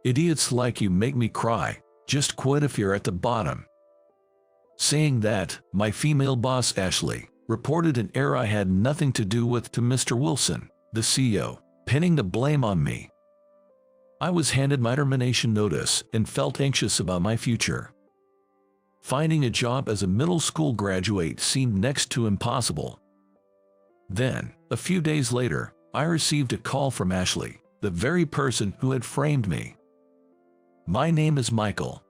Idiots like you make me cry. Just quit if you're at the bottom." Saying that, my female boss Ashley reported an error I had nothing to do with to Mr. Wilson, the CEO, pinning the blame on me. I was handed my termination notice and felt anxious about my future. Finding a job as a middle school graduate seemed next to impossible. Then, a few days later, I received a call from Ashley, the very person who had framed me. "My name is Michael.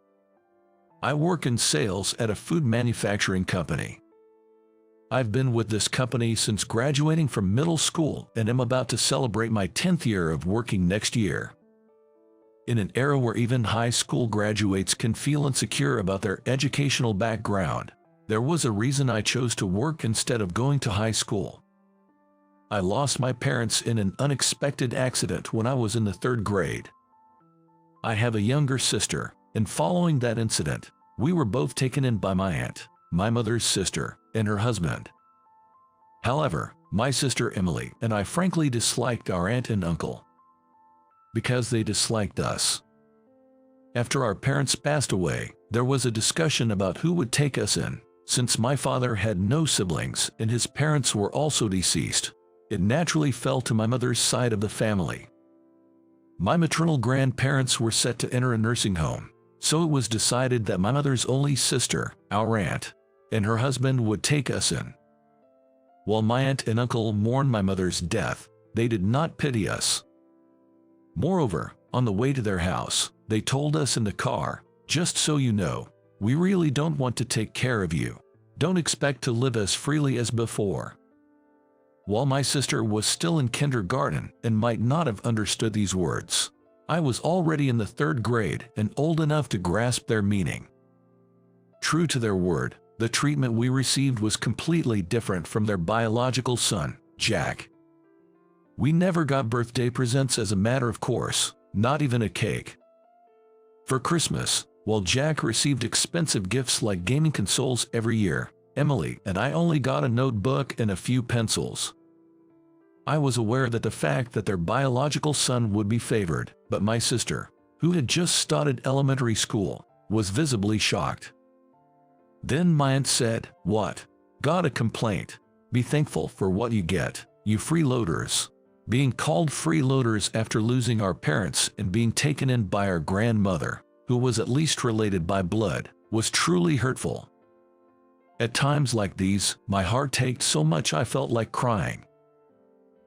I work in sales at a food manufacturing company. I've been with this company since graduating from middle school and am about to celebrate my 10th year of working next year." In an era where even high school graduates can feel insecure about their educational background, there was a reason I chose to work instead of going to high school. I lost my parents in an unexpected accident when I was in the 3rd grade. I have a younger sister, and following that incident, we were both taken in by my aunt, my mother's sister, and her husband. However, my sister Emily and I frankly disliked our aunt and uncle because they disliked us. After our parents passed away, there was a discussion about who would take us in. Since my father had no siblings and his parents were also deceased, it naturally fell to my mother's side of the family. My maternal grandparents were set to enter a nursing home, so it was decided that my mother's only sister, our aunt, and her husband would take us in. While my aunt and uncle mourned my mother's death, they did not pity us. Moreover, on the way to their house, they told us in the car, "Just so you know, we really don't want to take care of you. Don't expect to live as freely as before." While my sister was still in kindergarten and might not have understood these words, I was already in the 3rd grade and old enough to grasp their meaning. True to their word, the treatment we received was completely different from their biological son, Jack. We never got birthday presents as a matter of course, not even a cake. For Christmas, while Jack received expensive gifts like gaming consoles every year, Emily and I only got a notebook and a few pencils. I was aware that the fact that their biological son would be favored, but my sister, who had just started elementary school, was visibly shocked. Then my aunt said, "What? Got a complaint? Be thankful for what you get, you freeloaders." Being called freeloaders after losing our parents and being taken in by our grandmother, who was at least related by blood, was truly hurtful. At times like these, my heart ached so much I felt like crying.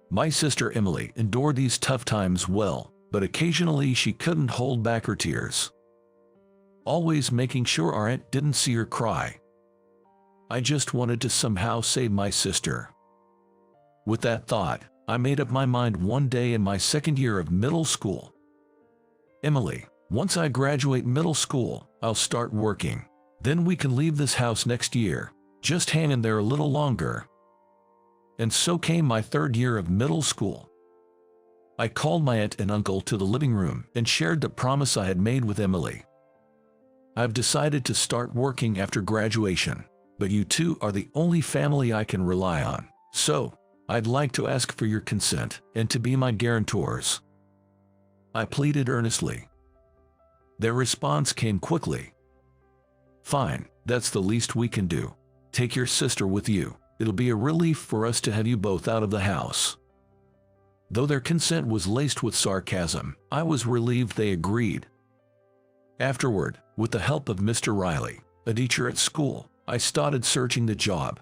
My sister Emily endured these tough times well, but occasionally she couldn't hold back her tears, always making sure our aunt didn't see her cry. I just wanted to somehow save my sister. With that thought, I made up my mind one day in my 2nd year of middle school. "Emily, once I graduate middle school, I'll start working. Then we can leave this house next year. Just hang in there a little longer." And so came my 3rd year of middle school. I called my aunt and uncle to the living room and shared the promise I had made with Emily. "I've decided to start working after graduation, but you two are the only family I can rely on, so I'd like to ask for your consent and to be my guarantors." I pleaded earnestly. Their response came quickly. "Fine, that's the least we can do. Take your sister with you. It'll be a relief for us to have you both out of the house." Though their consent was laced with sarcasm, I was relieved they agreed. Afterward, with the help of Mr. Riley, a teacher at school, I started searching the job.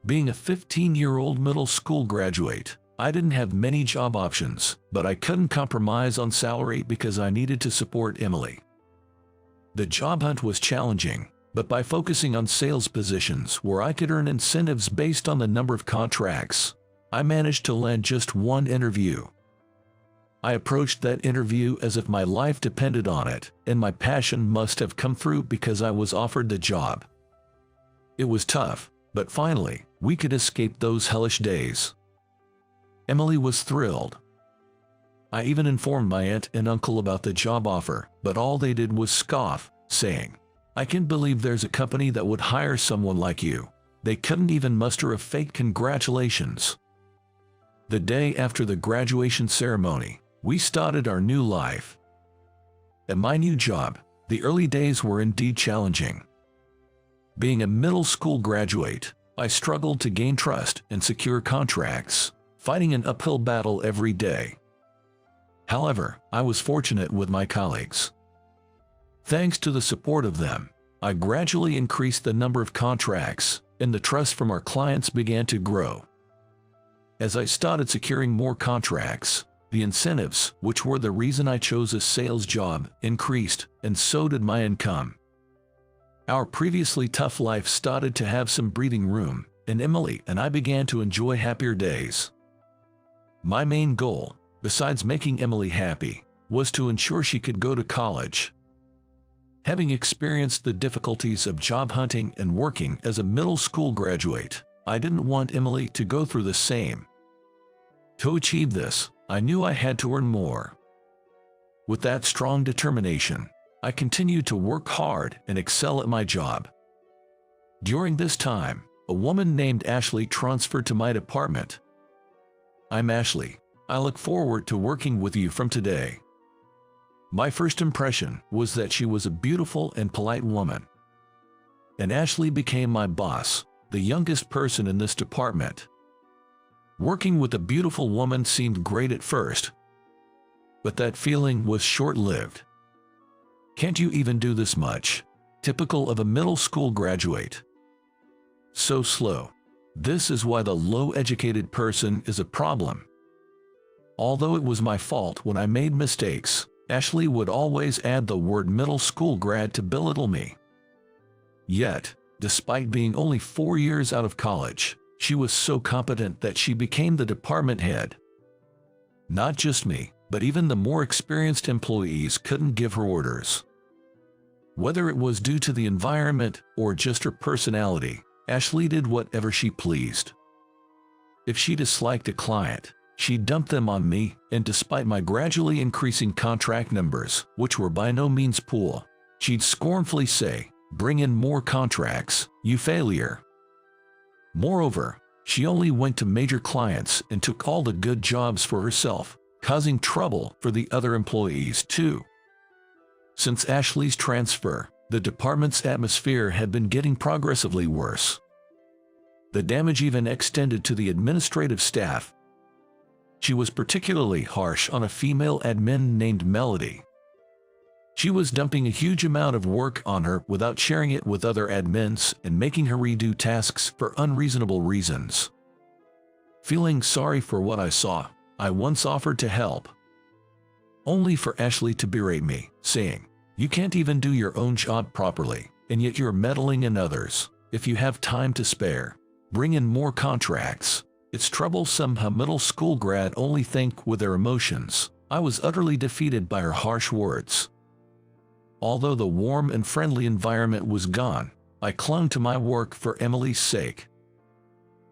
Being a 15-year-old middle school graduate, I didn't have many job options, but I couldn't compromise on salary because I needed to support Emily. The job hunt was challenging, but by focusing on sales positions where I could earn incentives based on the number of contracts, I managed to land just one interview. I approached that interview as if my life depended on it, and my passion must have come through because I was offered the job. It was tough, but finally, we could escape those hellish days. Emily was thrilled. I even informed my aunt and uncle about the job offer, but all they did was scoff, saying, "I can't believe there's a company that would hire someone like you." They couldn't even muster a fake congratulations. The day after the graduation ceremony, we started our new life. At my new job, the early days were indeed challenging. Being a middle school graduate, I struggled to gain trust and secure contracts, fighting an uphill battle every day. However, I was fortunate with my colleagues. Thanks to the support of them, I gradually increased the number of contracts, and the trust from our clients began to grow. As I started securing more contracts, the incentives, which were the reason I chose a sales job, increased, and so did my income. Our previously tough life started to have some breathing room, and Emily and I began to enjoy happier days. My main goal, besides making Emily happy, was to ensure she could go to college. Having experienced the difficulties of job hunting and working as a middle school graduate, I didn't want Emily to go through the same. To achieve this, I knew I had to earn more. With that strong determination, I continued to work hard and excel at my job. During this time, a woman named Ashley transferred to my department. I'm Ashley. I look forward to working with you from today. My first impression was that she was a beautiful and polite woman. And Ashley became my boss, the youngest person in this department. Working with a beautiful woman seemed great at first, but that feeling was short-lived. Can't you even do this much? Typical of a middle school graduate. So slow. This is why the low-educated person is a problem. Although it was my fault when I made mistakes, Ashley would always add the word middle school grad to belittle me. Yet, despite being only 4 years out of college, she was so competent that she became the department head. Not just me, but even the more experienced employees couldn't give her orders. Whether it was due to the environment or just her personality, Ashley did whatever she pleased. If she disliked a client, she dumped them on me, and despite my gradually increasing contract numbers, which were by no means poor, she'd scornfully say, "Bring in more contracts, you failure." Moreover, she only went to major clients and took all the good jobs for herself, causing trouble for the other employees too. Since Ashley's transfer, the department's atmosphere had been getting progressively worse. The damage even extended to the administrative staff. She was particularly harsh on a female admin named Melody. She was dumping a huge amount of work on her without sharing it with other admins and making her redo tasks for unreasonable reasons. Feeling sorry for what I saw, I once offered to help, only for Ashley to berate me, saying, "You can't even do your own job properly, and yet you're meddling in others. If you have time to spare, bring in more contracts." It's troublesome how middle school grad only think with their emotions. I was utterly defeated by her harsh words. Although the warm and friendly environment was gone, I clung to my work for Emily's sake.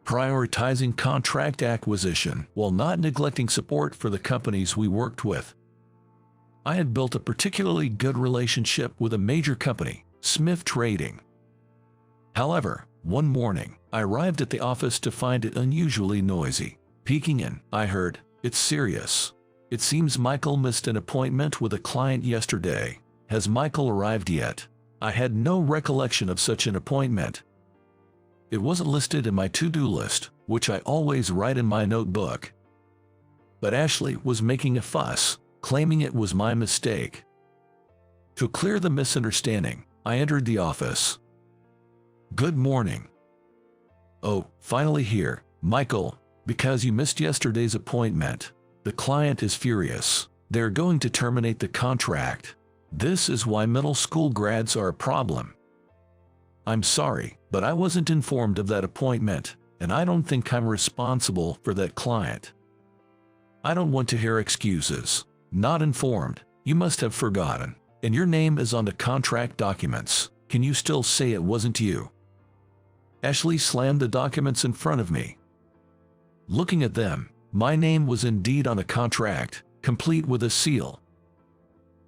Prioritizing contract acquisition while not neglecting support for the companies we worked with. I had built a particularly good relationship with a major company, Smith Trading. However, one morning, I arrived at the office to find it unusually noisy. Peeking in, I heard, "It's serious. It seems Michael missed an appointment with a client yesterday. Has Michael arrived yet?" I had no recollection of such an appointment. It wasn't listed in my to-do list, which I always write in my notebook. But Ashley was making a fuss, claiming it was my mistake. To clear the misunderstanding, I entered the office. "Good morning." "Oh, finally here, Michael, because you missed yesterday's appointment. The client is furious. They're going to terminate the contract. This is why middle school grads are a problem." "I'm sorry, but I wasn't informed of that appointment, and I don't think I'm responsible for that client." "I don't want to hear excuses. Not informed, you must have forgotten, and your name is on the contract documents. Can you still say it wasn't you?" Ashley slammed the documents in front of me. Looking at them, my name was indeed on a contract, complete with a seal.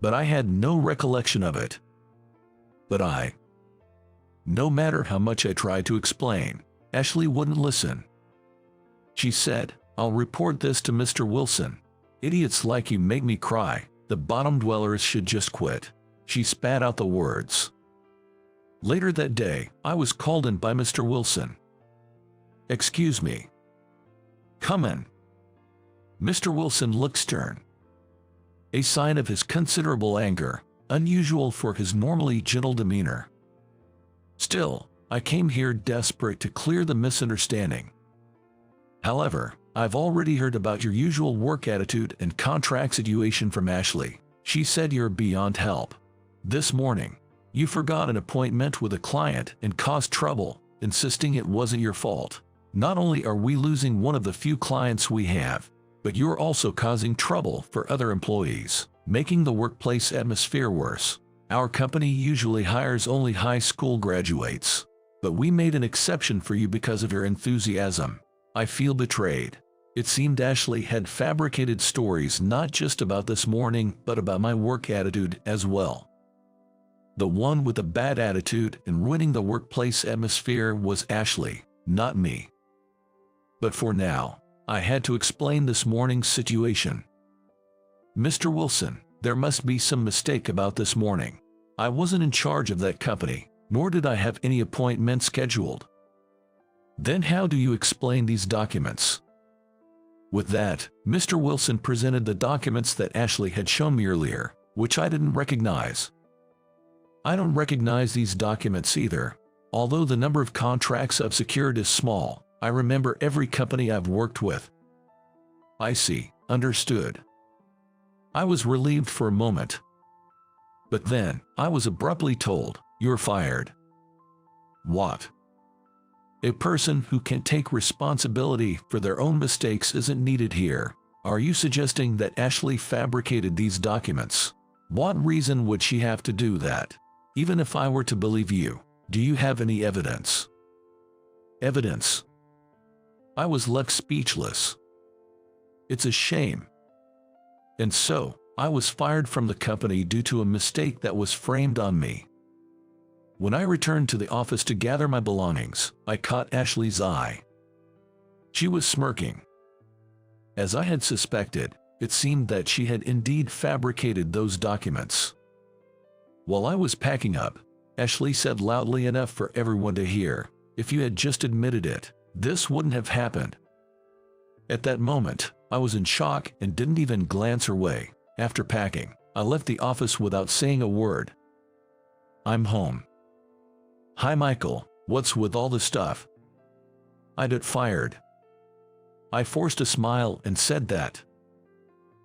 But I had no recollection of it. No matter how much I tried to explain, Ashley wouldn't listen. She said, "I'll report this to Mr. Wilson. Idiots like you make me cry. The bottom dwellers should just quit. She spat out the words. Later that day, I was called in by Mr. Wilson. Excuse me. Come in. Mr. Wilson looked stern. A sign of his considerable anger, unusual for his normally gentle demeanor. Still, I came here desperate to clear the misunderstanding. However, I've already heard about your usual work attitude and contract situation from Ashley. She said you're beyond help. This morning, you forgot an appointment with a client and caused trouble, insisting it wasn't your fault. Not only are we losing one of the few clients we have, but you're also causing trouble for other employees, making the workplace atmosphere worse. Our company usually hires only high school graduates, but we made an exception for you because of your enthusiasm. I feel betrayed. It seemed Ashley had fabricated stories not just about this morning, but about my work attitude as well. The one with the bad attitude and ruining the workplace atmosphere was Ashley, not me. But for now, I had to explain this morning's situation. Mr. Wilson, there must be some mistake about this morning. I wasn't in charge of that company, nor did I have any appointment scheduled. Then how do you explain these documents? With that, Mr. Wilson presented the documents that Ashley had shown me earlier, which I didn't recognize. I don't recognize these documents either. Although the number of contracts I've secured is small, I remember every company I've worked with. I see, understood. I was relieved for a moment. But then, I was abruptly told, you're fired. What? A person who can take responsibility for their own mistakes isn't needed here. Are you suggesting that Ashley fabricated these documents? What reason would she have to do that? Even if I were to believe you, do you have any evidence? Evidence? I was left speechless. It's a shame. And so, I was fired from the company due to a mistake that was framed on me. When I returned to the office to gather my belongings, I caught Ashley's eye. She was smirking. As I had suspected, it seemed that she had indeed fabricated those documents. While I was packing up, Ashley said loudly enough for everyone to hear, if you had just admitted it, this wouldn't have happened. At that moment, I was in shock and didn't even glance her way. After packing, I left the office without saying a word. I'm home. Hi Michael, what's with all the stuff? I got fired. I forced a smile and said that.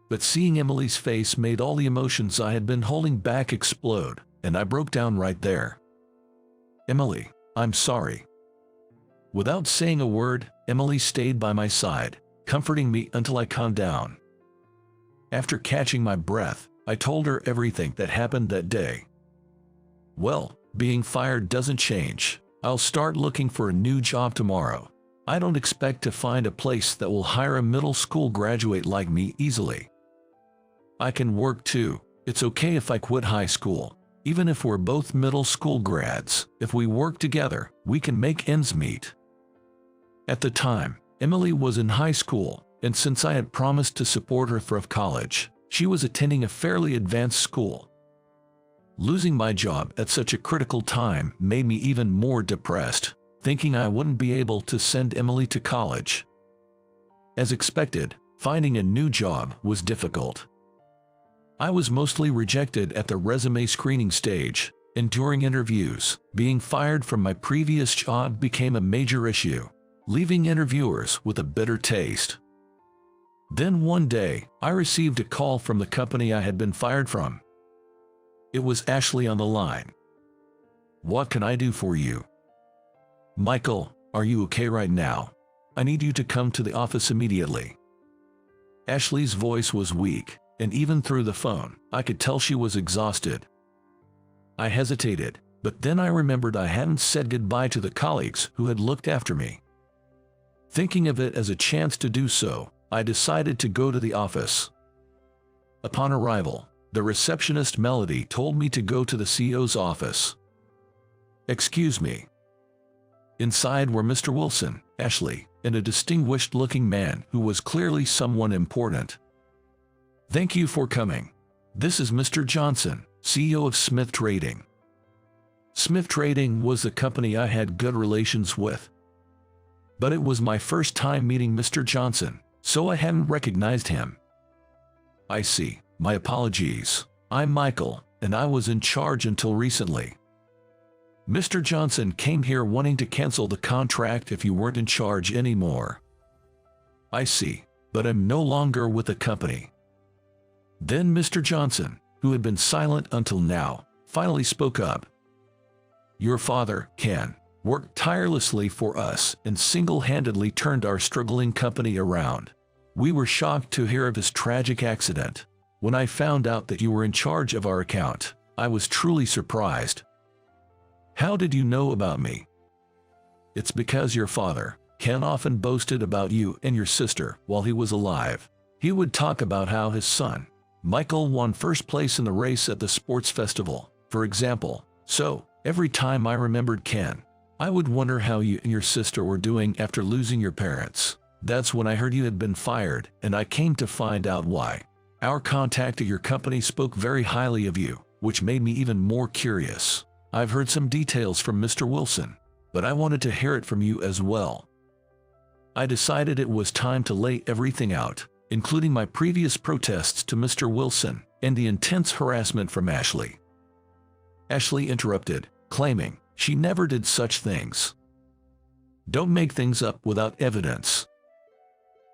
But seeing Emily's face made all the emotions I had been holding back explode, and I broke down right there. Emily, I'm sorry. Without saying a word, Emily stayed by my side, comforting me until I calmed down. After catching my breath, I told her everything that happened that day. Well, being fired doesn't change. I'll start looking for a new job tomorrow. I don't expect to find a place that will hire a middle school graduate like me easily. I can work too. It's okay if I quit high school. Even if we're both middle school grads, if we work together, we can make ends meet. At the time, Emily was in high school, and since I had promised to support her through college, she was attending a fairly advanced school. Losing my job at such a critical time made me even more depressed, thinking I wouldn't be able to send Emily to college. As expected, finding a new job was difficult. I was mostly rejected at the resume screening stage, and during interviews, being fired from my previous job became a major issue, leaving interviewers with a bitter taste. Then one day, I received a call from the company I had been fired from. It was Ashley on the line. What can I do for you? Michael, are you okay right now? I need you to come to the office immediately. Ashley's voice was weak, and even through the phone, I could tell she was exhausted. I hesitated, but then I remembered I hadn't said goodbye to the colleagues who had looked after me. Thinking of it as a chance to do so, I decided to go to the office. Upon arrival, the receptionist Melody told me to go to the CEO's office. Excuse me. Inside were Mr. Wilson, Ashley, and a distinguished-looking man who was clearly someone important. Thank you for coming. This is Mr. Johnson, CEO of Smith Trading. Smith Trading was the company I had good relations with. But it was my first time meeting Mr. Johnson, so I hadn't recognized him. I see. My apologies. I'm Michael, and I was in charge until recently. Mr. Johnson came here wanting to cancel the contract if you weren't in charge anymore. I see, but I'm no longer with the company. Then Mr. Johnson, who had been silent until now, finally spoke up. Your father, Ken, worked tirelessly for us and single-handedly turned our struggling company around. We were shocked to hear of his tragic accident. When I found out that you were in charge of our account, I was truly surprised. How did you know about me? It's because your father, Ken, often boasted about you and your sister while he was alive. He would talk about how his son, Michael, won first place in the race at the sports festival, for example. So, every time I remembered Ken, I would wonder how you and your sister were doing after losing your parents. That's when I heard you had been fired, and I came to find out why. Our contact at your company spoke very highly of you, which made me even more curious. I've heard some details from Mr. Wilson, but I wanted to hear it from you as well. I decided it was time to lay everything out, including my previous protests to Mr. Wilson and the intense harassment from Ashley. Ashley interrupted, claiming she never did such things. Don't make things up without evidence.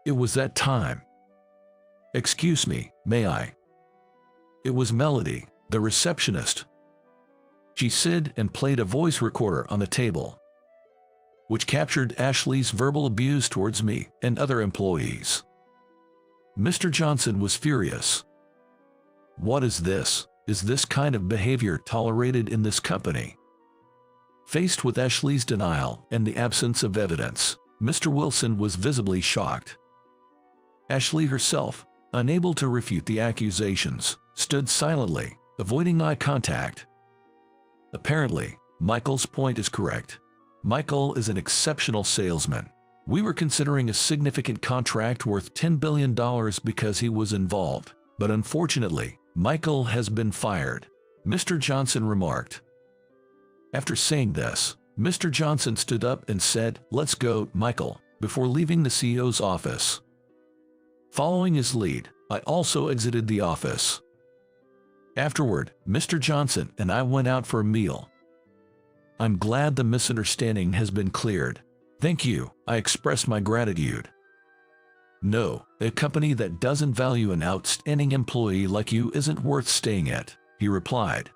It was that time. Excuse me, may I? It was Melody, the receptionist. She said and played a voice recorder on the table, which captured Ashley's verbal abuse towards me and other employees. Mr. Johnson was furious. What is this? Is this kind of behavior tolerated in this company? Faced with Ashley's denial and the absence of evidence, Mr. Wilson was visibly shocked. Ashley herself, unable to refute the accusations, stood silently, avoiding eye contact. Apparently, Michael's point is correct. Michael is an exceptional salesman. We were considering a significant contract worth $10 billion because he was involved, but unfortunately, Michael has been fired, Mr. Johnson remarked. After saying this, Mr. Johnson stood up and said, "Let's go, Michael," before leaving the CEO's office. Following his lead, I also exited the office. Afterward, Mr. Johnson and I went out for a meal. I'm glad the misunderstanding has been cleared. Thank you, I expressed my gratitude. No, a company that doesn't value an outstanding employee like you isn't worth staying at, he replied.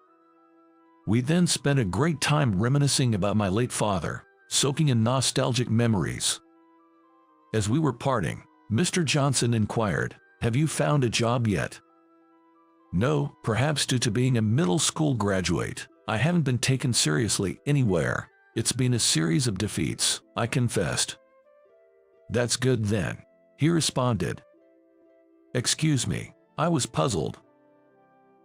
We then spent a great time reminiscing about my late father, soaking in nostalgic memories. As we were parting, Mr. Johnson inquired, "Have you found a job yet?" No, perhaps due to being a middle school graduate, I haven't been taken seriously anywhere. It's been a series of defeats, I confessed. That's good then, he responded. Excuse me, I was puzzled.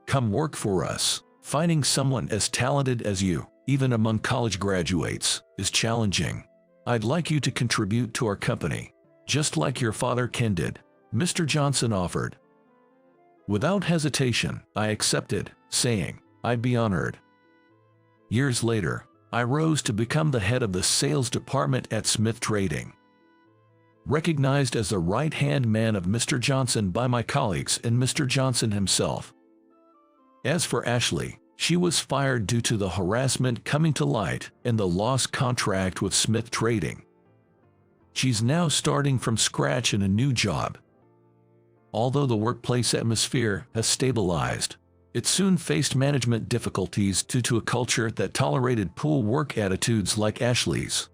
Come work for us. Finding someone as talented as you, even among college graduates, is challenging. I'd like you to contribute to our company, just like your father Ken did, Mr. Johnson offered. Without hesitation, I accepted, saying, I'd be honored. Years later, I rose to become the head of the sales department at Smith Trading. Recognized as the right-hand man of Mr. Johnson by my colleagues and Mr. Johnson himself. As for Ashley, she was fired due to the harassment coming to light and the lost contract with Smith Trading. She's now starting from scratch in a new job. Although the workplace atmosphere has stabilized, it soon faced management difficulties due to a culture that tolerated poor work attitudes like Ashley's.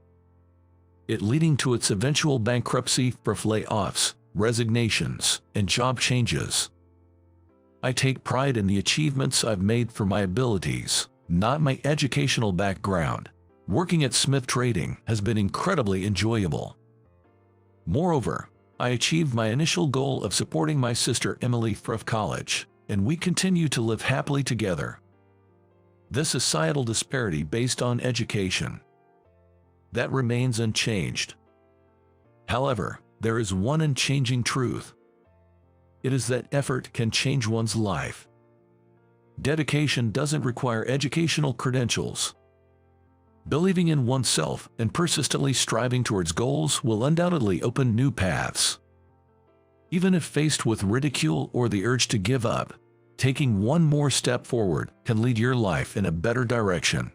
It leading to its eventual bankruptcy for layoffs, resignations, and job changes. I take pride in the achievements I've made for my abilities, not my educational background. Working at Smith Trading has been incredibly enjoyable. Moreover, I achieved my initial goal of supporting my sister Emily through college, and we continue to live happily together. The societal disparity based on education, that remains unchanged. However, there is one unchanging truth. It is that effort can change one's life. Dedication doesn't require educational credentials. Believing in oneself and persistently striving towards goals will undoubtedly open new paths. Even if faced with ridicule or the urge to give up, taking one more step forward can lead your life in a better direction.